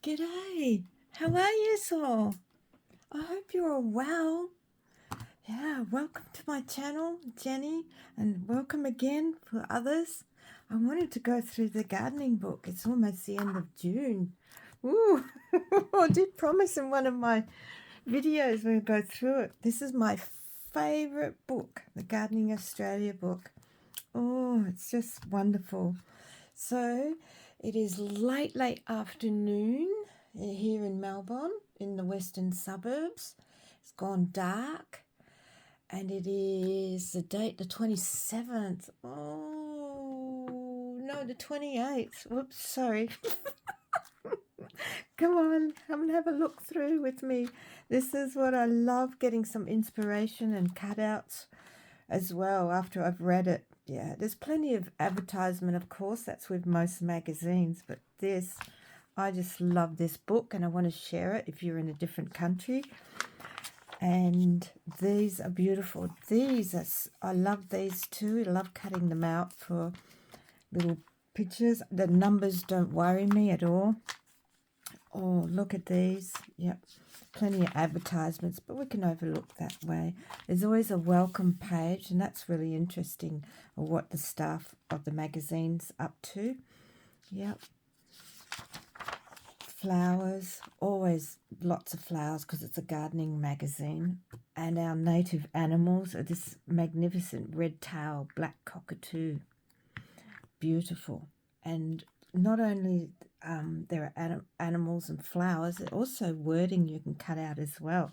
G'day, how are you all? I hope you're all well. Yeah, welcome to my channel, Jenny, and welcome again for others. I wanted to go through the gardening book. It's almost the end of June. Ooh, I did promise in one of my videos we'll go through it. This is my favourite book, the Gardening Australia book. Oh, it's just wonderful. So it is late afternoon here in Melbourne in the western suburbs. It's gone dark and it is the date the 27th. Oh no, the 28th. Whoops, sorry. Come on, come and have a look through with me. This is what I love, getting some inspiration and cutouts as well after I've read it. Yeah, there's plenty of advertisement, of course, that's with most magazines, but this, I just love this book and I want to share it if you're in a different country. And these are beautiful. I love these too. I love cutting them out for little pictures. The numbers don't worry me at all. Oh, look at these. Yep. Plenty of advertisements, but we can overlook that way. There's always a welcome page, and that's really interesting of what the staff of the magazine's up to. Yep. Flowers, always lots of flowers because it's a gardening magazine. And our native animals are this magnificent red-tailed black cockatoo. Beautiful. And not only there are animals and flowers, there's also wording you can cut out as well.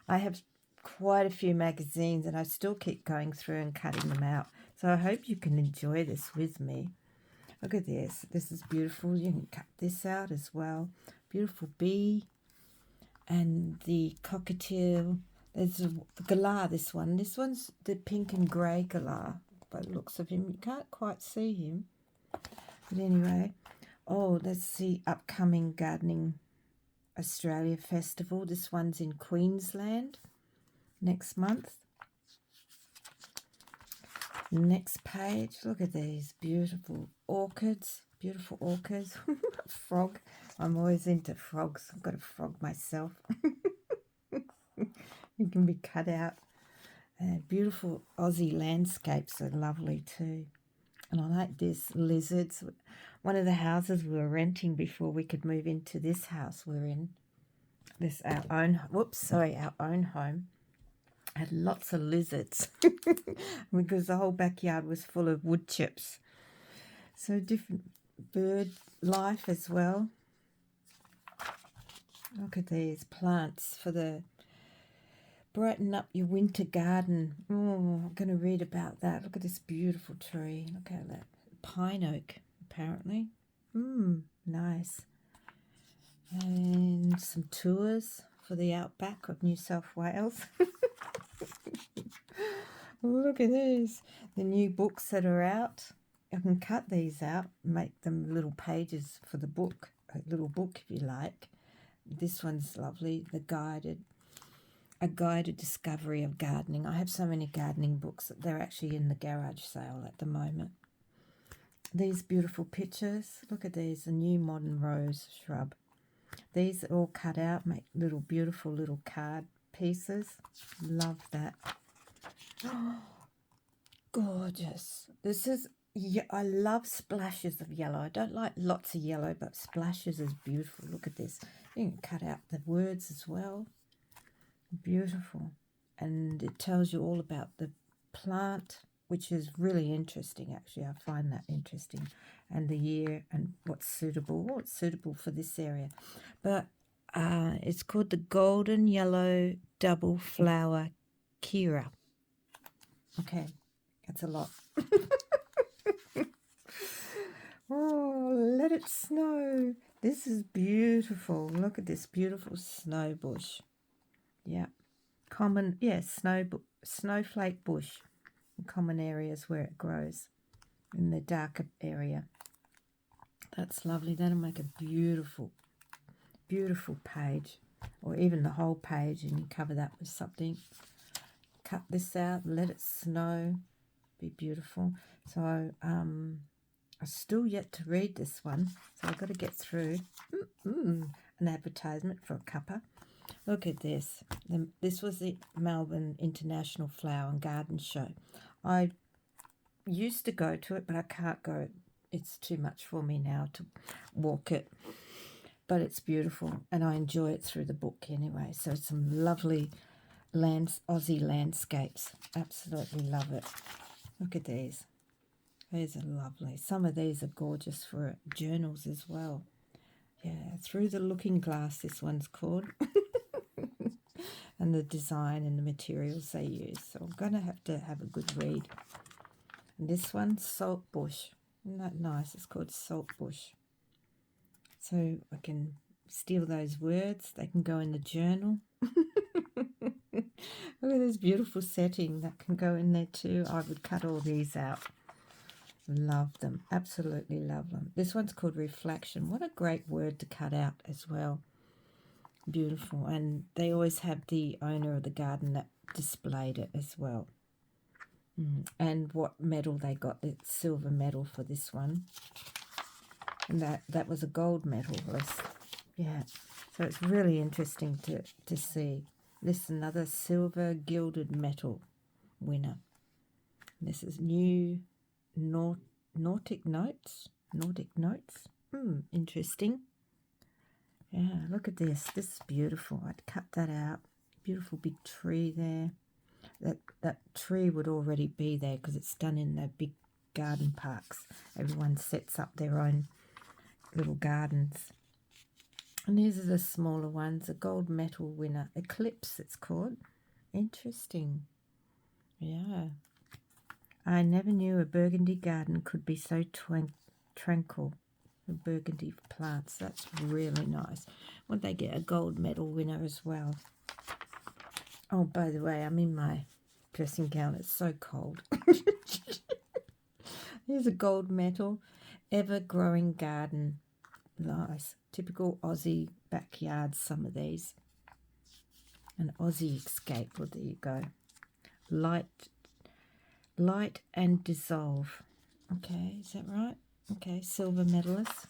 I have quite a few magazines and I still keep going through and cutting them out. So I hope you can enjoy this with me. Look at this. This is beautiful. You can cut this out as well. Beautiful bee and the cockatiel. There's the galah, this one. This one's the pink and grey galah by the looks of him. You can't quite see him. But anyway, oh, that's the upcoming Gardening Australia Festival. This one's in Queensland next month. Next page, look at these beautiful orchids. Beautiful orchids. Frog. I'm always into frogs. I've got a frog myself. He can be cut out. Beautiful Aussie landscapes are lovely too. And I like this, lizards. One of the houses we were renting before we could move into this house we're in, our own home, had lots of lizards because the whole backyard was full of wood chips. So different bird life as well. Look at these plants for the brighten up your winter garden. Oh, I'm going to read about that. Look at this beautiful tree. Look at that. Pine oak, apparently. Nice. And some tours for the outback of New South Wales. Look at these. The new books that are out. I can cut these out, make them little pages for the book. A little book if you like. This one's lovely. A guided discovery of gardening. I have so many gardening books that they're actually in the garage sale at the moment. These beautiful pictures. Look at these, a new modern rose shrub. These are all cut out, make little beautiful little card pieces. Love that. Oh, gorgeous. This is, I love splashes of yellow. I don't like lots of yellow, but splashes is beautiful. Look at this. You can cut out the words as well. Beautiful. And it tells you all about the plant, which is really interesting actually. I find that interesting. And the year and what's suitable for this area. But it's called the golden yellow double flower Kira. Okay, that's a lot. Oh, let it snow. This is beautiful. Look at this beautiful snow bush. Yeah, common, snowflake bush in common areas where it grows in the darker area. That's lovely. That'll make a beautiful, beautiful page, or even the whole page, and you cover that with something. Cut this out, let it snow, be beautiful. So I'm still yet to read this one, so I've got to get through. An advertisement for a cuppa. Look at this. This was the Melbourne International Flower and Garden Show. I used to go to it, but I can't go. It's too much for me now to walk it. But it's beautiful, and I enjoy it through the book anyway. So some lovely Aussie landscapes. Absolutely love it. Look at these. These are lovely. Some of these are gorgeous for journals as well. Yeah, Through the Looking Glass, this one's called. And the design and the materials they use. So I'm going to have a good read. And this one, Salt Bush. Isn't that nice? It's called Salt Bush. So I can steal those words. They can go in the journal. Look at this beautiful setting that can go in there too. I would cut all these out. Love them. Absolutely love them. This one's called Reflection. What a great word to cut out as well. Beautiful. And they always have the owner of the garden that displayed it as well. And what medal they got, the silver medal for this one. And that was a gold medalist. Yeah. So it's really interesting to see. This is another silver gilded metal winner. This is new Nordic Notes. Interesting. Yeah, look at this. This is beautiful. I'd cut that out. Beautiful big tree there. That tree would already be there because it's done in the big garden parks. Everyone sets up their own little gardens. And these are the smaller ones. A gold medal winner. Eclipse, it's called. Interesting. Yeah. I never knew a burgundy garden could be so tranquil. The burgundy plants. That's really nice. Would they get a gold medal winner as well? Oh, by the way, I'm in my dressing gown. It's so cold. Here's a gold medal. Ever-growing garden. Nice. Typical Aussie backyard, some of these. An Aussie escape. Well, there you go. Light and dissolve. Okay, is that right? Okay, silver medalist.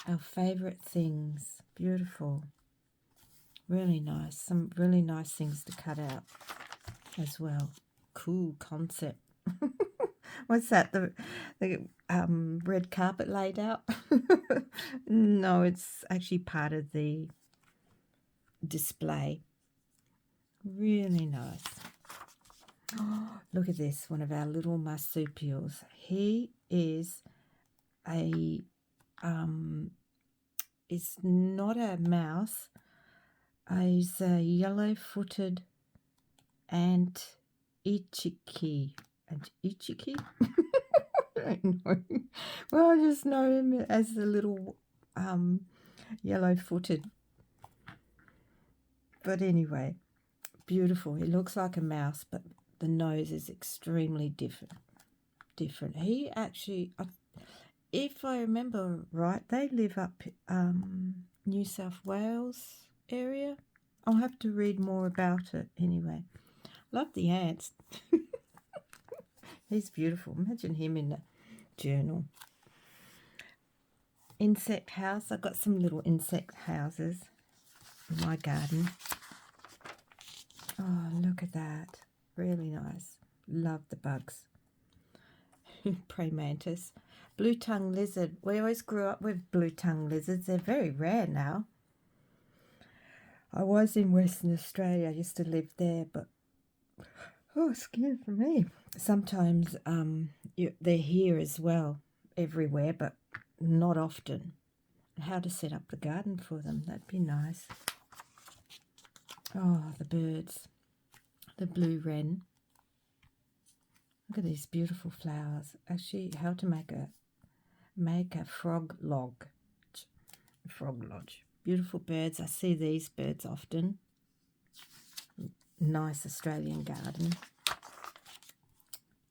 Our favourite things. Beautiful. Really nice. Some really nice things to cut out as well. Cool concept. What's that? The red carpet laid out? No, it's actually part of the display. Really nice. Oh, look at this. One of our little marsupials. He is it's not a mouse. He's a yellow-footed ichiki. Ichiki? I don't know. Well, I just know him as the little yellow-footed. But anyway, beautiful. He looks like a mouse, but the nose is extremely different. He actually, if I remember right, they live up New South Wales area. I'll have to read more about it anyway. Love the ants. He's beautiful. Imagine him in the journal. Insect house. I've got some little insect houses in my garden. Oh, look at that. Really nice. Love the bugs. Praying mantis. Blue-tongued lizard. We always grew up with blue-tongued lizards. They're very rare now. I was in Western Australia. I used to live there, but oh, excuse me. Sometimes they're here as well, everywhere, but not often. How to set up the garden for them. That'd be nice. Oh, the birds. The blue wren. Look at these beautiful flowers. Actually, how to make a frog lodge. Beautiful birds. I see these birds often. Nice Australian garden.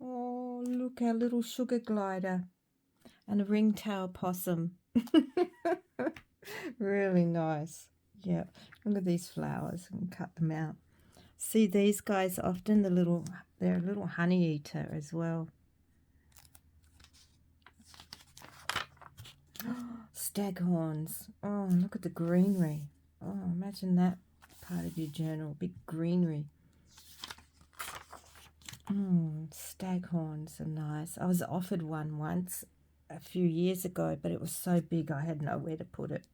Oh, look, our little sugar glider and a ringtail possum. Really nice. Yeah, look at these flowers. I can cut them out. See these guys often, they're a little honey eater as well. staghorns. Oh, look at the greenery. Oh, imagine that part of your journal, big greenery. Staghorns are nice. I was offered one once a few years ago, but it was so big I had nowhere to put it.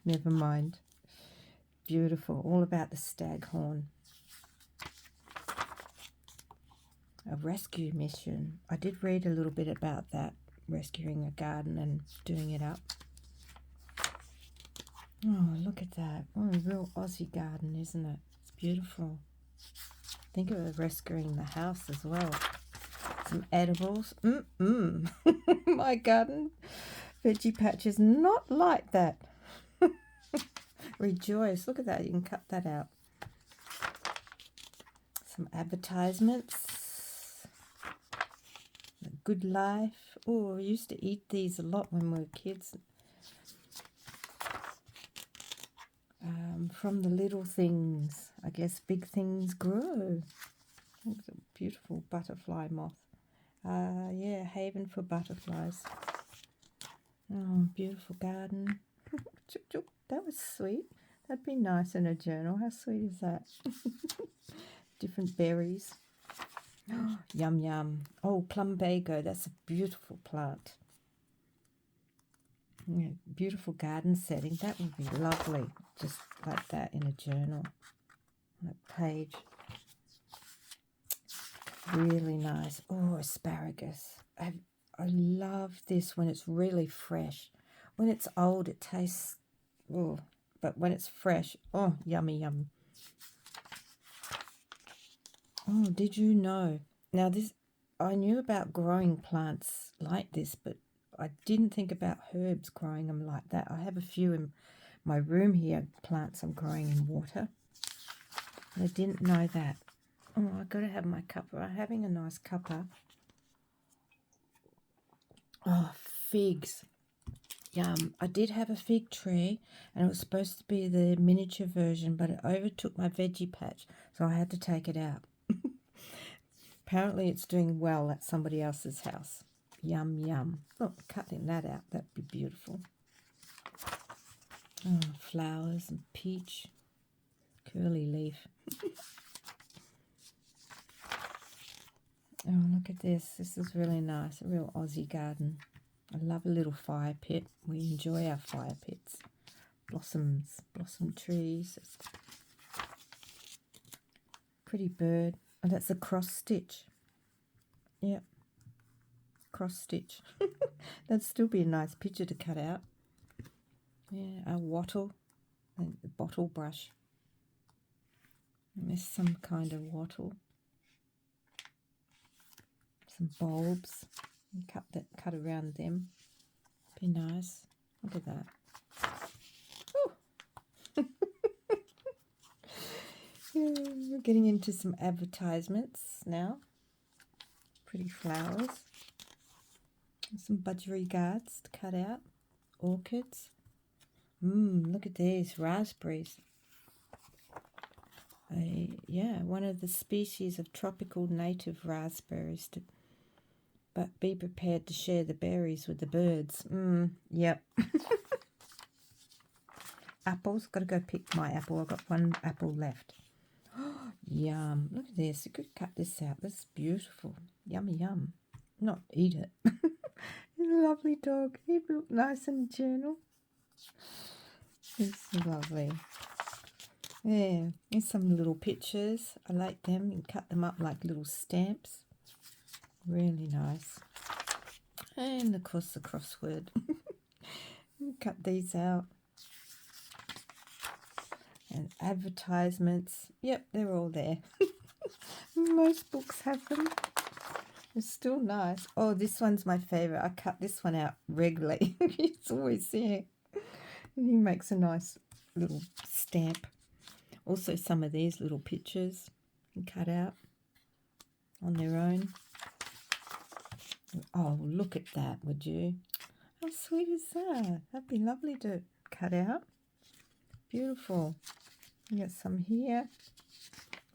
Never mind. Beautiful. All about the staghorn. A rescue mission. I did read a little bit about that, rescuing a garden and doing it up. Oh, look at that. Oh, a real Aussie garden, isn't it? It's beautiful. Think of rescuing the house as well. Some edibles. My garden veggie patch is not like that. Rejoice. Look at that. You can cut that out. Some advertisements. The Good Life. Oh, we used to eat these a lot when we were kids. From the little things, I guess big things grow. It's a beautiful butterfly moth. Yeah, haven for butterflies. Oh, beautiful garden. That was sweet. That'd be nice in a journal. How sweet is that? Different berries. Yum, yum. Oh, plumbago. That's a beautiful plant. Yeah, beautiful garden setting. That would be lovely. Just like that in a journal. On a page. Really nice. Oh, asparagus. I love this when it's really fresh. When it's old, it tastes... Oh, but when it's fresh, oh, yummy, yum. Oh, did you know? Now, this, I knew about growing plants like this, but I didn't think about herbs growing them like that. I have a few in my room here, plants I'm growing in water. I didn't know that. Oh, I've got to have my cuppa. I'm having a nice cuppa. Oh, figs. Yum. I did have a fig tree, and it was supposed to be the miniature version, but it overtook my veggie patch, so I had to take it out. Apparently it's doing well at somebody else's house. Yum, yum. Oh, cutting that out. That'd be beautiful. Oh, flowers and peach. Curly leaf. Oh, look at this. This is really nice. A real Aussie garden. I love a little fire pit. We enjoy our fire pits. Blossoms, blossom trees. Pretty bird. Oh, that's a cross stitch. Yep. Cross stitch. That'd still be a nice picture to cut out. Yeah, a wattle and a bottle brush. And there's some kind of wattle. Some bulbs. And cut around them. Be nice. Look at that. Yeah, we're getting into some advertisements now. Pretty flowers. Some budgerigars to cut out. Orchids. Look at these raspberries. Yeah, one of the species of tropical native raspberries. But be prepared to share the berries with the birds. Yep. Apples. Got to go pick my apple. I've got one apple left. Yum. Look at this. You could cut this out. That's beautiful. Yummy, yum. Not eat it. He's a lovely dog. He look nice in the journal. It's lovely. Yeah. Here's some little pictures. I like them. You can cut them up like little stamps. Really nice. And of course the crossword. Cut these out. And advertisements. Yep, they're all there. Most books have them. It's still nice. Oh, this one's my favourite. I cut this one out regularly. It's always there. And he makes a nice little stamp. Also some of these little pictures you can cut out on their own. Oh, look at that, would you? How sweet is that? That'd be lovely to cut out. Beautiful. You got some here.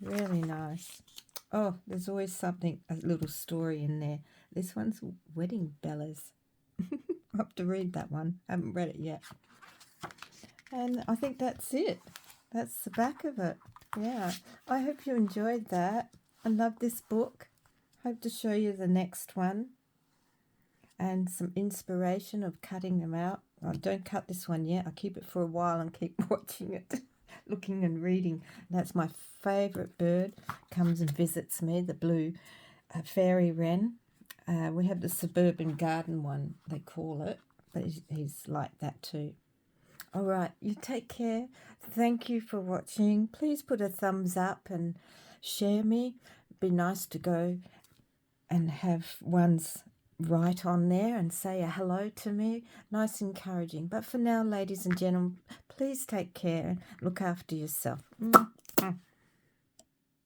Really nice. Oh, there's always something, a little story in there. This one's wedding bellas. I have to read that one. I haven't read it yet. And I think that's it. That's the back of it. Yeah. I hope you enjoyed that. I love this book. Hope to show you the next one. And some inspiration of cutting them out. I don't cut this one yet. I keep it for a while and keep watching it, looking and reading. That's my favourite bird. Comes and visits me, the blue fairy wren. We have the suburban garden one, they call it. But he's like that too. All right, you take care. Thank you for watching. Please put a thumbs up and share me. It'd be nice to go and have one's right on there and say a hello to me. Nice, encouraging. But for now, ladies and gentlemen, please take care and look after yourself.